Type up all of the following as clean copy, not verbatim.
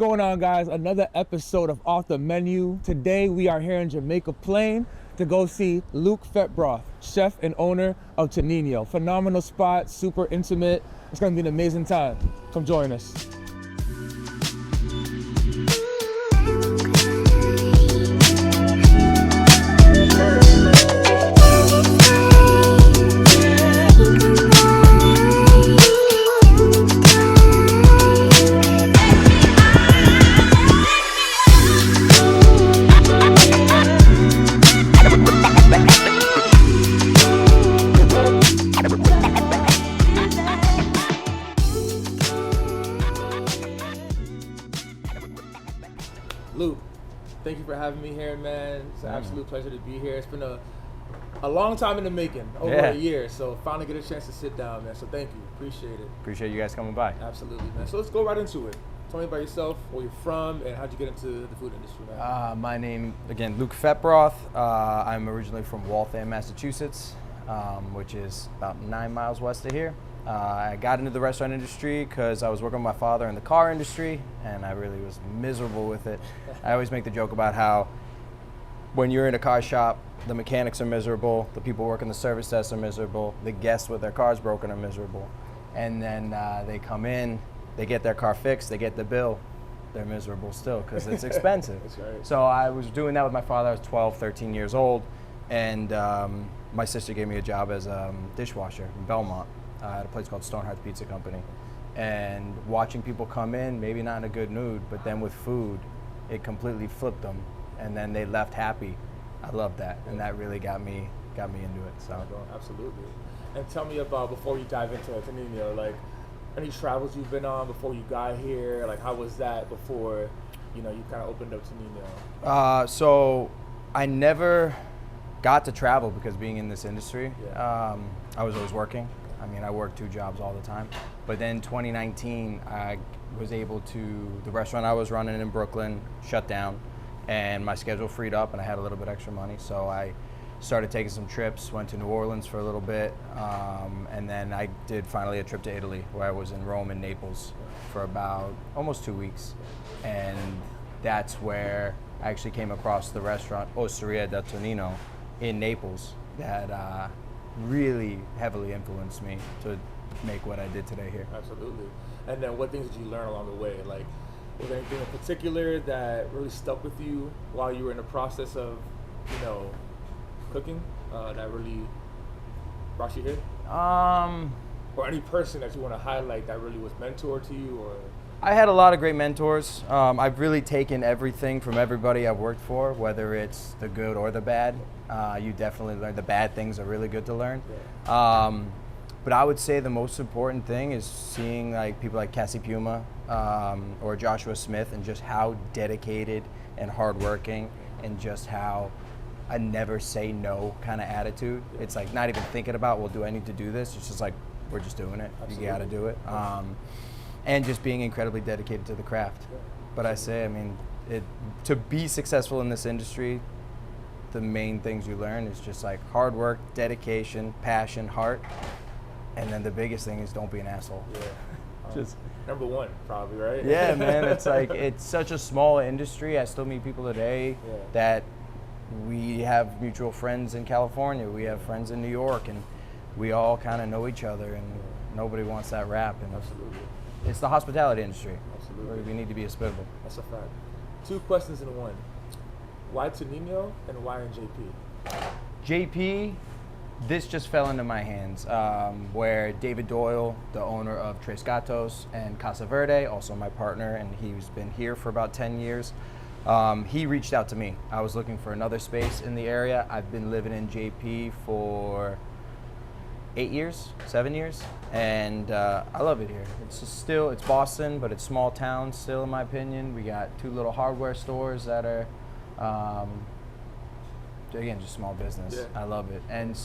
going on, guys? Another episode of Off the Menu. Today we are here in Jamaica Plain to go see Luke Fetbroth, chef and owner of Tonino. Phenomenal spot, super intimate. It's gonna be an amazing time. Come join us. Luke, thank you for having me here, man. It's an absolute pleasure to be here. It's been a long time in the making, over a year, so finally get a chance to sit down, man. So thank you, appreciate it. Appreciate you guys coming by. Absolutely, man. So let's go right into it. Tell me about yourself, where you're from, and how'd you get into the food industry, man? My name, again, Luke Fetbroth. I'm originally from Waltham, Massachusetts, which is about 9 miles west of here. I got into the restaurant industry because I was working with my father in the car industry, and I really was miserable with it. I always make the joke about how when you're in a car shop, the mechanics are miserable, the people working the service desk are miserable, the guests with their cars broken are miserable. And then they come in, they get their car fixed, they get the bill, they're miserable still because it's expensive. That's right. So I was doing that with my father. I was 12, 13 years old, and my sister gave me a job as a dishwasher in Belmont at a place called Stonehearth Pizza Company. And watching people come in, maybe not in a good mood, but then with food, it completely flipped them, and then they left happy. I loved that, and that really got me into it. So absolutely. And tell me about, before you dive into Tonino, like any travels you've been on before you got here. Like how was that before, you kind of opened up Tonino? So I never got to travel because being in this industry, I was always working. I mean, I worked 2 jobs all the time. But then 2019, I was able to, the restaurant I was running in Brooklyn shut down, and my schedule freed up, and I had a little bit extra money. So I started taking some trips, went to New Orleans for a little bit, and then I did finally a trip to Italy, where I was in Rome and Naples for about almost 2 weeks. And that's where I actually came across the restaurant Osteria del Tonino in Naples that really heavily influenced me to make what I did today here. Absolutely. And then what things did you learn along the way? Like, was there anything in particular that really stuck with you while you were in the process of, cooking, that really brought you here? Or any person that you want to highlight that really was mentor to you? Or I had a lot of great mentors. I've really taken everything from everybody I've worked for, whether it's the good or the bad. You definitely learn. The bad things are really good to learn. Yeah. But I would say the most important thing is seeing people like Cassie Puma or Joshua Smith, and just how dedicated and hardworking, and just how a never say no kind of attitude. Yeah. It's like not even thinking about, well, do I need to do this? It's just like, we're just doing it. Absolutely. You got to do it. And just being incredibly dedicated to the craft. Yeah. But I say, to be successful in this industry, the main things you learn is just like hard work, dedication, passion, heart, and then the biggest thing is don't be an asshole. Yeah. Just number one, probably, right? Yeah, man. It's like, it's such a small industry. I still meet people today that we have mutual friends in California. We have friends in New York, and we all kind of know each other, and nobody wants that rap. And absolutely. It's the hospitality industry. Absolutely. Where we need to be hospitable. That's a fact. 2 questions in one. Why Tonino and why in JP? JP, this just fell into my hands, where David Doyle, the owner of Tres Gatos and Casa Verde, also my partner, and he's been here for about 10 years, he reached out to me. I was looking for another space in the area. I've been living in JP for 7 years, and I love it here. It's Boston, but it's small town still, in my opinion. We got 2 little hardware stores that are, again, just small business. Yeah. I love it. And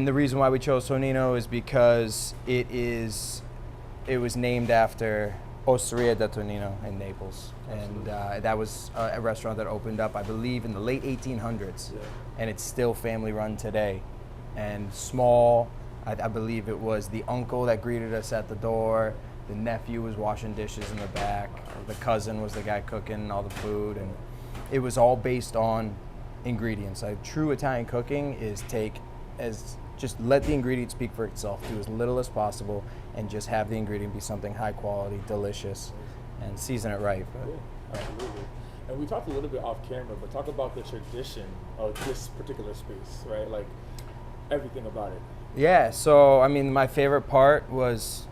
the reason why we chose Tonino is because it was named after Osteria del Tonino in Naples. Absolutely. And that was a restaurant that opened up, I believe, in the late 1800s. Yeah. And it's still family run today. And small, I believe it was the uncle that greeted us at the door. The nephew was washing dishes in the back. The cousin was the guy cooking all the food, and it was all based on ingredients. Like true Italian cooking is just let the ingredient speak for itself. Do as little as possible, and just have the ingredient be something high quality, delicious, and season it right. Yeah, absolutely. And we talked a little bit off camera, but talk about the tradition of this particular space, right? Like everything about it. Yeah, so I mean, my favorite part was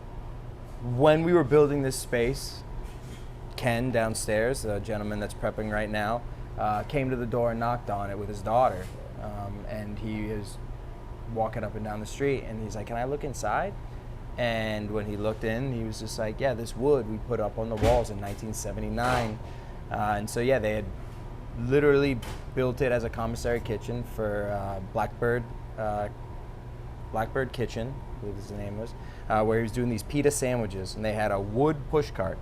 when we were building this space, Ken downstairs, the gentleman that's prepping right now, came to the door and knocked on it with his daughter. And he is walking up and down the street, and he's like, "Can I look inside?" And when he looked in, he was just like, "Yeah, this wood we put up on the walls in 1979." And so, yeah, they had literally built it as a commissary kitchen for Blackbird Kitchen, I believe the name was, where he was doing these pita sandwiches, and they had a wood push cart.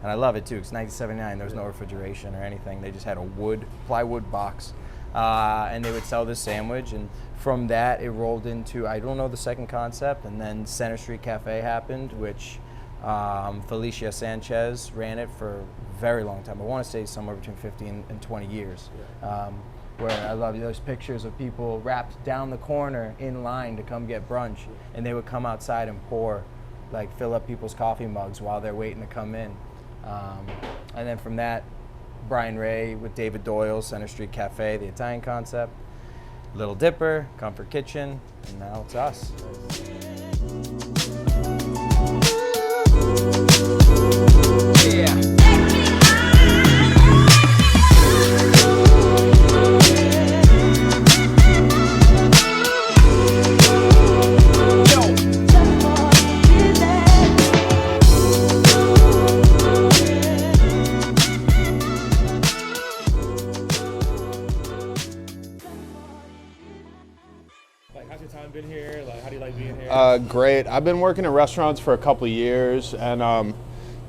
And I love it too, because 1979, there was no refrigeration or anything. They just had a plywood box, and they would sell this sandwich. And from that, it rolled into, I don't know the second concept, and then Center Street Cafe happened, which Felicia Sanchez ran it for a very long time. I want to say somewhere between 15 and 20 years. Where I love those pictures of people wrapped down the corner in line to come get brunch, and they would come outside and fill up people's coffee mugs while they're waiting to come in. And then from that, Brian Ray with David Doyle, Center Street Cafe, the Italian concept, Little Dipper, Comfort Kitchen, and now it's us. Yeah. Been here? Like, how do you like being here? Great. I've been working in restaurants for a couple of years, and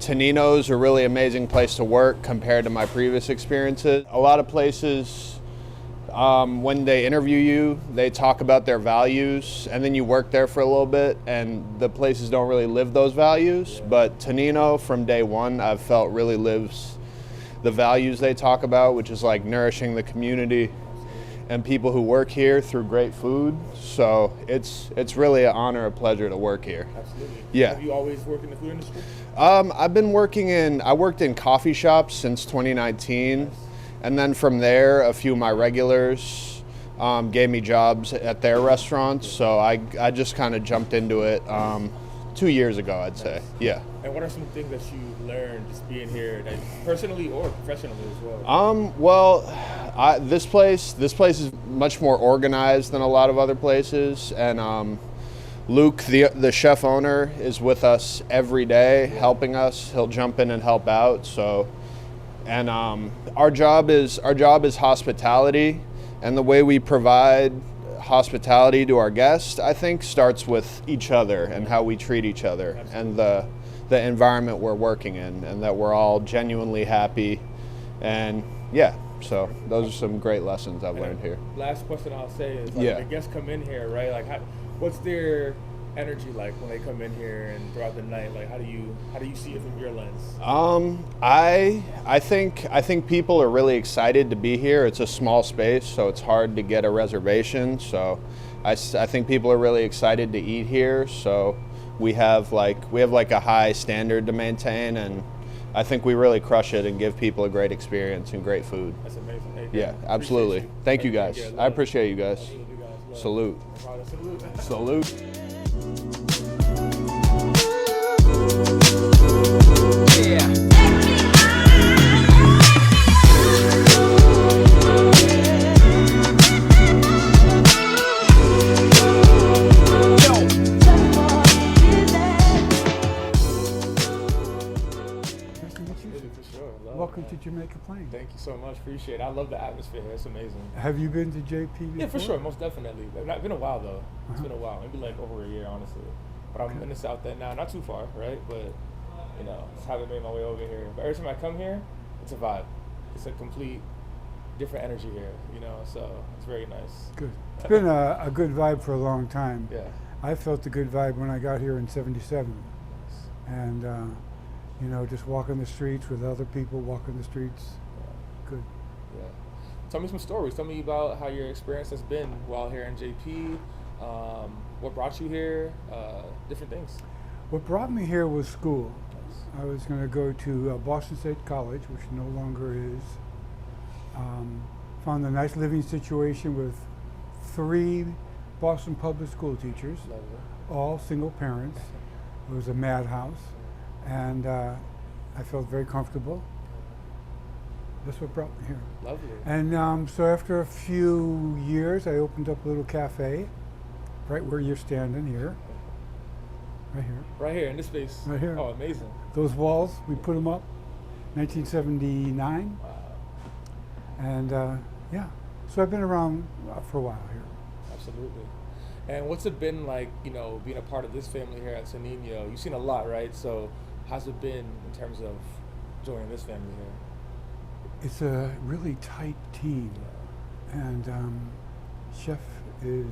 Tonino's a really amazing place to work compared to my previous experiences. A lot of places, when they interview you, they talk about their values, and then you work there for a little bit, and the places don't really live those values. Yeah. But Tonino, from day one, I've felt really lives the values they talk about, which is like nourishing the community and people who work here through great food. So it's really an honor, a pleasure to work here. Absolutely. Yeah. Have you always worked in the food industry? I worked in coffee shops since 2019. Nice. And then from there, a few of my regulars gave me jobs at their restaurants. So I just kind of jumped into it 2 years ago, I'd say. Yeah. And what are some things that you learned just being here, personally or professionally as well? This place is much more organized than a lot of other places, and Luke, the chef owner, is with us every day, helping us. He'll jump in and help out. So, and our job is hospitality, and the way we provide hospitality to our guests, I think, starts with each other and how we treat each other. Absolutely. And the environment we're working in, and that we're all genuinely happy. And yeah, so those are some great lessons I've learned here. Last question I'll say is, like, the guests come in here, right? Like, what's their energy like when they come in here and throughout the night? Like, how do you see it from your lens? I think people are really excited to be here. It's a small space, so it's hard to get a reservation. So I think people are really excited to eat here. So we have a high standard to maintain, and I think we really crush it and give people a great experience and great food. That's amazing. Hey, yeah, absolutely. Thank you guys. I appreciate you guys. Salute. Salute. Yeah. Welcome to Jamaica Plain. Thank you so much. Appreciate it. I love the atmosphere here. It's amazing. Have you been to JP before? Yeah, for sure. Most definitely. It's been a while, though. It's been a while. Maybe like over a year, honestly. But I'm in the South End now. Not too far, right? But, just haven't made my way over here. But every time I come here, it's a vibe. It's a complete different energy here, so it's very nice. Good. It's been a good vibe for a long time. Yeah. I felt a good vibe when I got here in '77. and you know, just walking the streets with other people, walking the streets. Good. Yeah. Tell me some stories. Tell me about how your experience has been while here in JP. What brought you here? Different things. What brought me here was school. I was going to go to Boston State College, which no longer is. Found a nice living situation with 3 Boston public school teachers, Lovely. all single parents. It was a madhouse, and I felt very comfortable. That's what brought me here. Lovely. And so after a few years, I opened up a little cafe, right where you're standing here. Right here. Right here in this space. Right here. Oh, amazing. Those walls, we put them up 1979. Wow. And yeah, so I've been around for a while here. Absolutely. And what's it been like, you know, being a part of this family here at Tonino? You've seen a lot, right? So how's it been in terms of joining this family here? It's a really tight team, and Chef is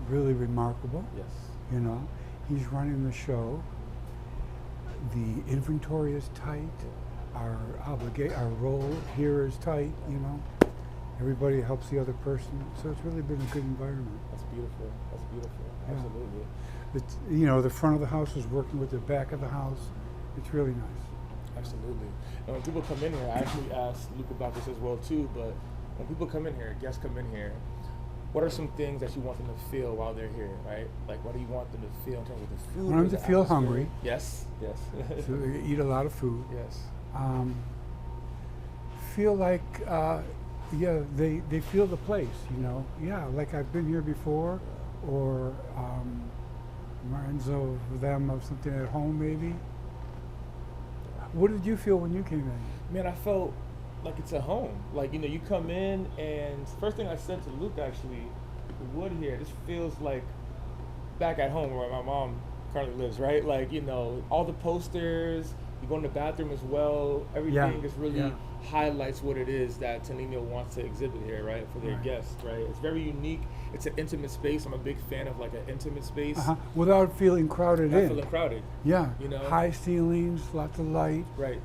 really remarkable. Yes. You know, he's running the show. The inventory is tight. Our role here is tight. You know, everybody helps the other person, so it's really been a good environment. That's beautiful. That's beautiful. Yeah. Absolutely. It's, you know, the front of the house is working with the back of the house. It's really nice. Absolutely. And when people come in here, I actually asked Luke about this as well too, but when people come in here, guests come in here, what are some things that you want them to feel while they're here, right? Like, what do you want them to feel in terms of the food? I want them the to feel atmosphere? hungry. Yes, yes. So they eat a lot of food. Yes. Feel like, yeah, they feel the place, you know. Yeah, like I've been here before, or reminds of them of something at home maybe. What did you feel when you came in? Man, I felt like it's a home. Like, you know, you come in and first thing I said to Luke actually, the wood here, this feels like back at home where my mom currently lives, right? Like, you know, all the posters, you go in the bathroom as well, everything just really highlights what it is that Tonino wants to exhibit here, right? For their guests, right? It's very unique. It's an intimate space. I'm a big fan of like an intimate space. Without feeling crowded Not in. feeling crowded. Yeah. You know? High ceilings, lots of light. Right.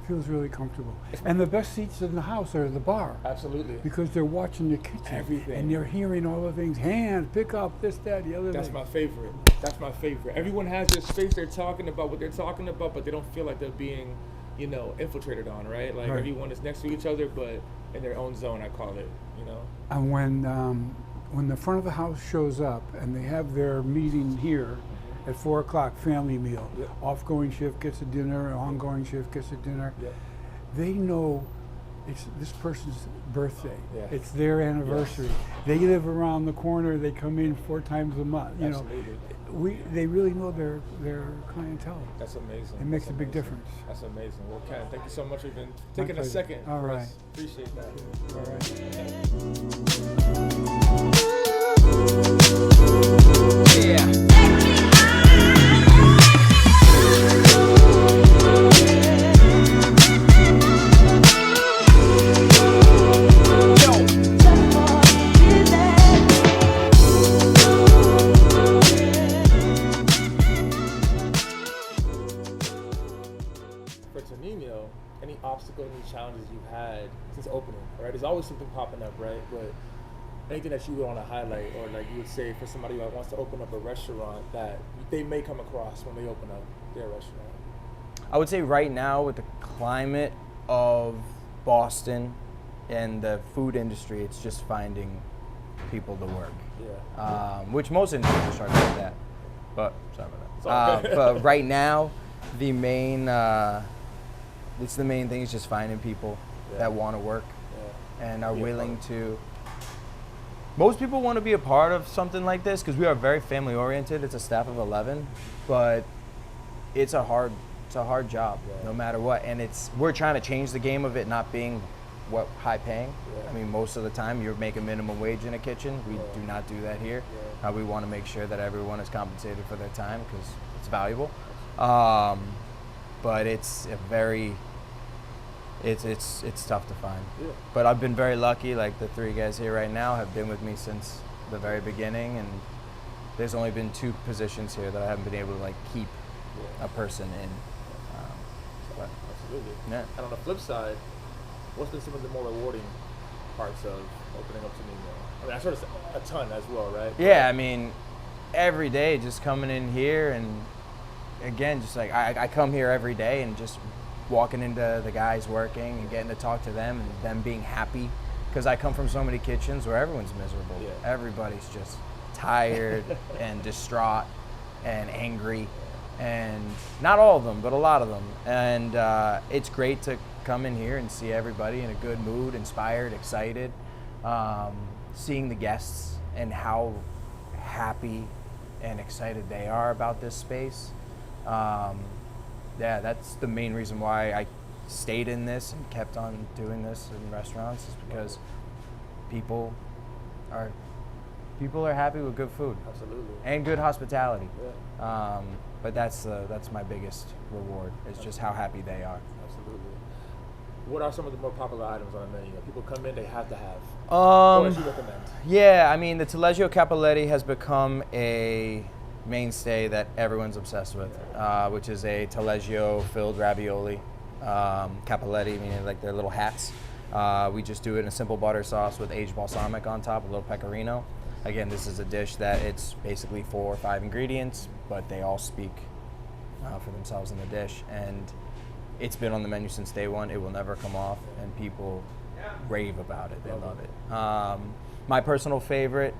Feels really comfortable. And the best seats in the house are at the bar. Absolutely. Because they're watching the kitchen. Everything. And they're hearing all the things. Hand, pick up, this, that, the other That's thing. my favorite. That's my favorite. Everyone has their space. They're talking about what they're talking about, but they don't feel like they're being, you know, infiltrated on, right? Like everyone is next to each other, but in their own zone, I call it, you know? And when the front of the house shows up and they have their meeting here at 4 o'clock, family meal, off-going shift gets a dinner, ongoing shift gets a dinner, they know it's this person's birthday. It's their anniversary. They live around the corner. They come in 4 times a month. You know, they really know their clientele. That's amazing. It makes a big difference. That's amazing. Well, Ken, thank you so much for even taking a second. All right. Appreciate that. All right. Yeah. For Tonino, any obstacles, any challenges you've had since opening, right? There's always something popping up, right? But anything that you would want to highlight, or like you would say for somebody that wants to open up a restaurant that they may come across when they open up their restaurant? I would say right now with the climate of Boston and the food industry, it's just finding people to work. Which most industries are starting like that. But sorry about that. But right now, the main thing is just finding people that want to work and are willing to. Most people want to be a part of something like this because we are very family oriented. It's a staff of 11, but it's a hard job no matter what. And we're trying to change the game of it not being high paying. I mean, most of the time you're making minimum wage in a kitchen. We do not do that here. We want to make sure that everyone is compensated for their time because it's valuable. But it's tough to find. But I've been very lucky. Like the 3 guys here right now have been with me since the very beginning, and there's only been 2 positions here that I haven't been able to like keep a person in. But Absolutely. yeah. And on the flip side, what's been some of the more rewarding parts of opening up Tonino? I mean, I sort of a ton as well, right? Yeah, I mean, every day just coming in here and again, just like I come here every day and just walking into the guys working and getting to talk to them and them being happy. Because I come from so many kitchens where everyone's miserable. Yeah. Everybody's just tired and distraught and angry. And not all of them, but a lot of them. And it's great to come in here and see everybody in a good mood, inspired, excited. Seeing the guests and how happy and excited they are about this space. Yeah, that's the main reason why I stayed in this and kept on doing this in restaurants, is because people are happy with good food. Absolutely. And good hospitality. Yeah. But that's my biggest reward, is just how happy they are. Absolutely. What are some of the more popular items on the menu? People come in, they have to have. What would you recommend? Yeah, I mean, the Taleggio Cappelletti has become a mainstay that everyone's obsessed with, which is a Taleggio filled ravioli. Cappelletti, meaning like their little hats. We just do it in a simple butter sauce with aged balsamic on top, a little pecorino. Again, this is a dish that it's basically 4 or 5 ingredients, but they all speak for themselves in the dish. And it's been on the menu since day one. It will never come off, and people rave about it. They love it. My personal favorite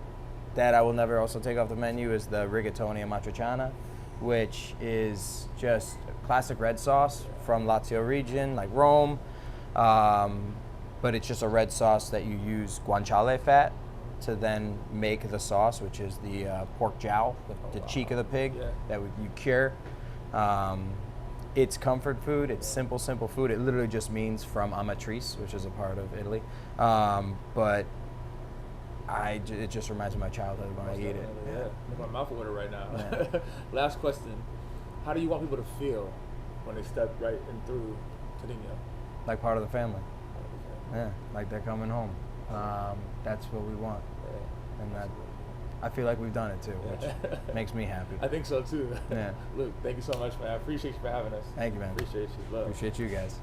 that I will never also take off the menu is the rigatoni amatriciana, which is just classic red sauce from Lazio region, like Rome. But it's just a red sauce that you use guanciale fat to then make the sauce, which is the pork jowl, the cheek of the pig that you cure. It's comfort food. It's simple food. It literally just means from Amatrice, which is a part of Italy. But it just reminds me of my childhood when I eat it. Yeah, I'm my mouth water right now. Yeah. Last question: how do you want people to feel when they step right in through Tonino? Like part of the family. Yeah, like they're coming home. That's what we want, and that I feel like we've done it too, which makes me happy. I think so too. Yeah. Luke, thank you so much, man. I appreciate you for having us. Thank you, man. Appreciate you. Love. Appreciate you guys.